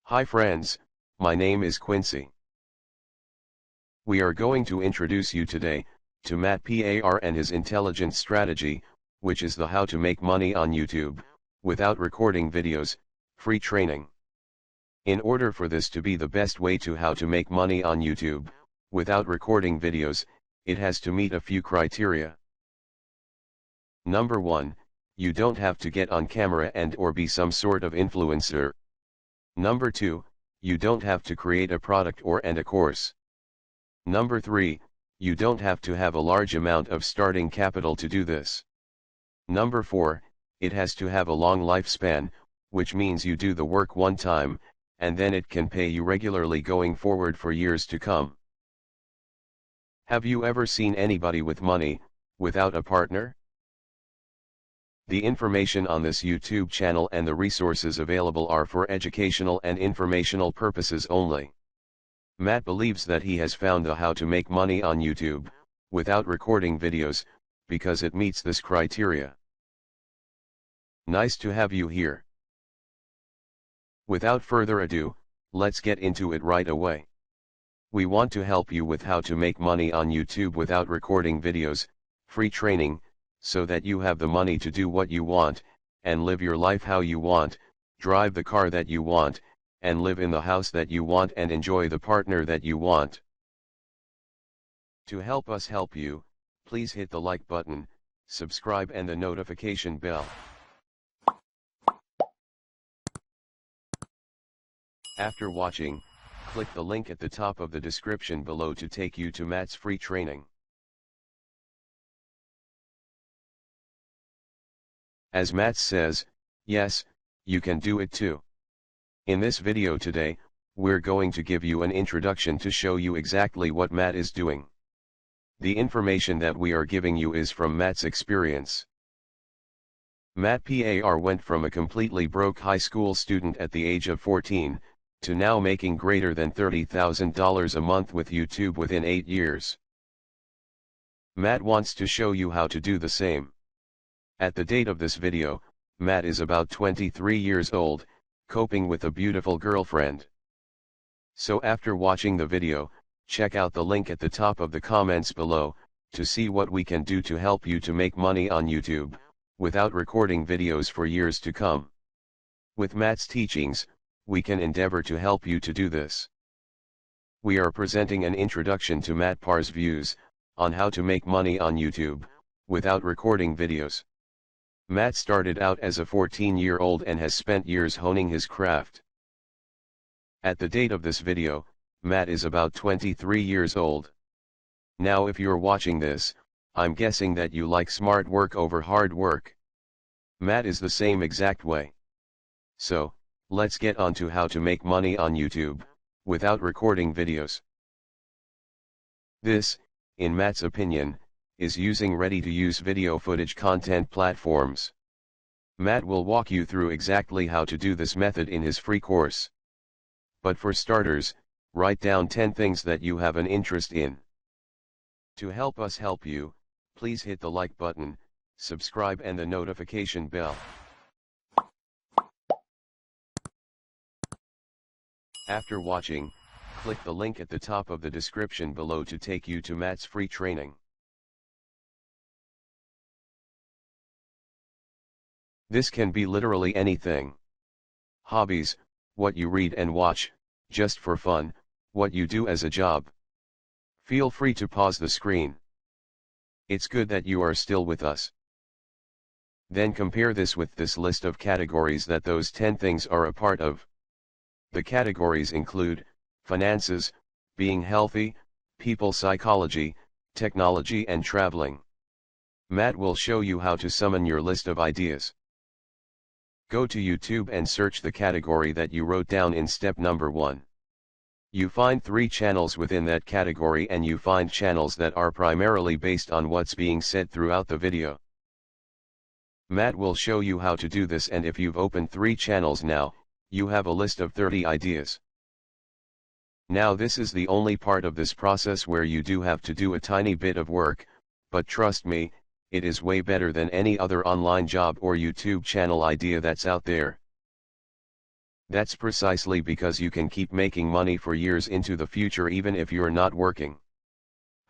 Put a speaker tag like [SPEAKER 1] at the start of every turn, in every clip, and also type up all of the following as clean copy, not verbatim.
[SPEAKER 1] Hi friends, my name is Quincy. We are going to introduce you today to Matt Par and his intelligent strategy, which is the how to make money on YouTube without recording videos, free training. In order for this to be the best way to how to make money on YouTube without recording videos, it has to meet a few criteria. Number 1, you don't have to get on camera and or be some sort of influencer. Number 2, you don't have to create a product or a course. Number 3, you don't have to have a large amount of starting capital to do this. Number 4, it has to have a long lifespan, which means you do the work one time, and then it can pay you regularly going forward for years to come. Have you ever seen anybody with money, without a partner? The information on this YouTube channel and the resources available are for educational and informational purposes only. Matt believes that he has found the how to make money on YouTube, without recording videos, because it meets this criteria. Nice to have you here. Without further ado, let's get into it right away. We want to help you with how to make money on YouTube without recording videos, free training, so that you have the money to do what you want, and live your life how you want, drive the car that you want, and live in the house that you want and enjoy the partner that you want. To help us help you, please hit the like button, subscribe and the notification bell. After watching, click the link at the top of the description below to take you to Matt's free training. As Matt says, yes, you can do it too. In this video today, we're going to give you an introduction to show you exactly what Matt is doing. The information that we are giving you is from Matt's experience. Matt Par went from a completely broke high school student at the age of 14, to now making greater than $30,000 a month with YouTube within 8 years. Matt wants to show you how to do the same. At the date of this video, Matt is about 23 years old, coping with a beautiful girlfriend. So after watching the video, check out the link at the top of the comments below, to see what we can do to help you to make money on YouTube, without recording videos for years to come. With Matt's teachings, we can endeavor to help you to do this. We are presenting an introduction to Matt Par's views, on how to make money on YouTube, without recording videos. Matt started out as a 14-year-old and has spent years honing his craft. At the date of this video, Matt is about 23 years old. Now if you're watching this, I'm guessing that you like smart work over hard work. Matt is the same exact way. So, let's get on to how to make money on YouTube, without recording videos. This, in Matt's opinion, is using ready-to-use video footage content platforms. Matt will walk you through exactly how to do this method in his free course. But for starters, write down 10 things that you have an interest in. To help us help you, please hit the like button, subscribe and the notification bell. After watching, click the link at the top of the description below to take you to Matt's free training. This can be literally anything. Hobbies, what you read and watch, just for fun, what you do as a job. Feel free to pause the screen. It's good that you are still with us. Then compare this with this list of categories that those 10 things are a part of. The categories include finances, being healthy, people psychology, technology and traveling. Matt will show you how to summon your list of ideas. Go to YouTube and search the category that you wrote down in step number 1. You find 3 channels within that category and you find channels that are primarily based on what's being said throughout the video. Matt will show you how to do this, and if you've opened 3 channels now, you have a list of 30 ideas. Now this is the only part of this process where you do have to do a tiny bit of work, but trust me, it is way better than any other online job or YouTube channel idea that's out there. That's precisely because you can keep making money for years into the future even if you're not working.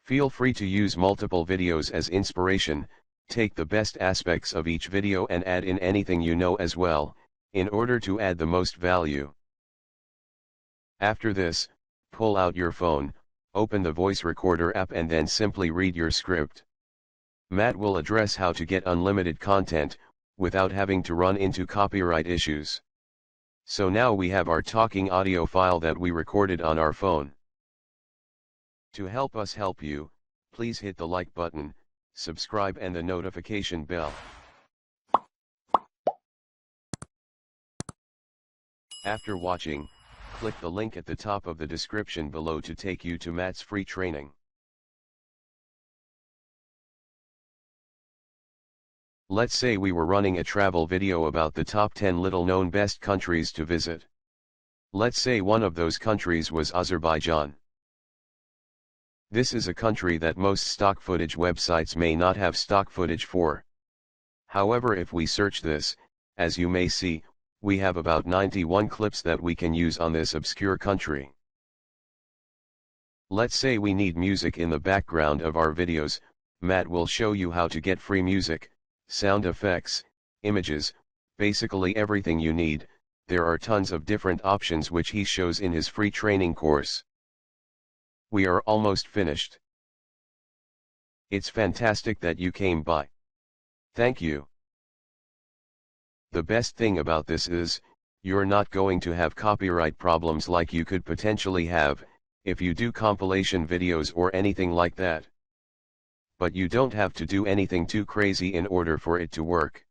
[SPEAKER 1] Feel free to use multiple videos as inspiration, take the best aspects of each video and add in anything you know as well, in order to add the most value. After this, pull out your phone, open the voice recorder app and then simply read your script. Matt will address how to get unlimited content, without having to run into copyright issues. So now we have our talking audio file that we recorded on our phone. To help us help you, please hit the like button, subscribe and the notification bell. After watching, click the link at the top of the description below to take you to Matt's free training. Let's say we were running a travel video about the top 10 little-known best countries to visit. Let's say one of those countries was Azerbaijan. This is a country that most stock footage websites may not have stock footage for. However, if we search this, as you may see, we have about 91 clips that we can use on this obscure country. Let's say we need music in the background of our videos. Matt will show you how to get free music, sound effects, images, basically everything you need. There are tons of different options which he shows in his free training course. We are almost finished. It's fantastic that you came by. Thank you. The best thing about this is, you're not going to have copyright problems like you could potentially have, if you do compilation videos or anything like that. But you don't have to do anything too crazy in order for it to work.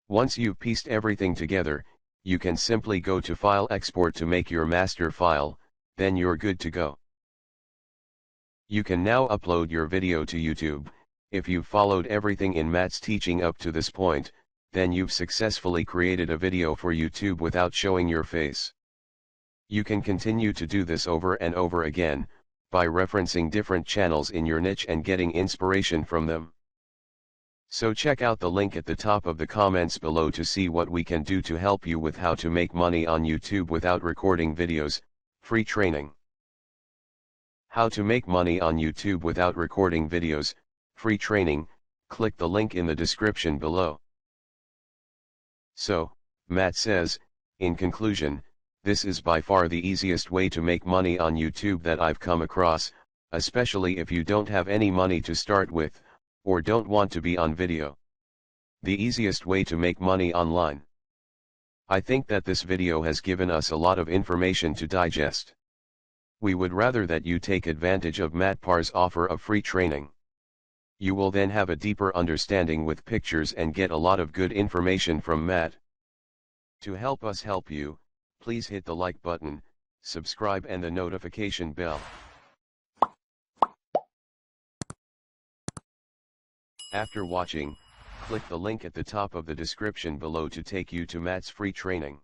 [SPEAKER 1] Once you've pieced everything together, you can simply go to File Export to make your master file, then you're good to go. You can now upload your video to YouTube. If you've followed everything in Matt's teaching up to this point, then you've successfully created a video for YouTube without showing your face. You can continue to do this over and over again, by referencing different channels in your niche and getting inspiration from them. So check out the link at the top of the comments below to see what we can do to help you with how to make money on YouTube without recording videos, free training. How to make money on YouTube without recording videos, free training, click the link in the description below. So, Matt says, in conclusion, this is by far the easiest way to make money on YouTube that I've come across, especially if you don't have any money to start with, or don't want to be on video. The easiest way to make money online. I think that this video has given us a lot of information to digest. We would rather that you take advantage of Matt Parr's offer of free training. You will then have a deeper understanding with pictures and get a lot of good information from Matt. To help us help you, please hit the like button, subscribe and the notification bell. After watching, click the link at the top of the description below to take you to Matt's free training.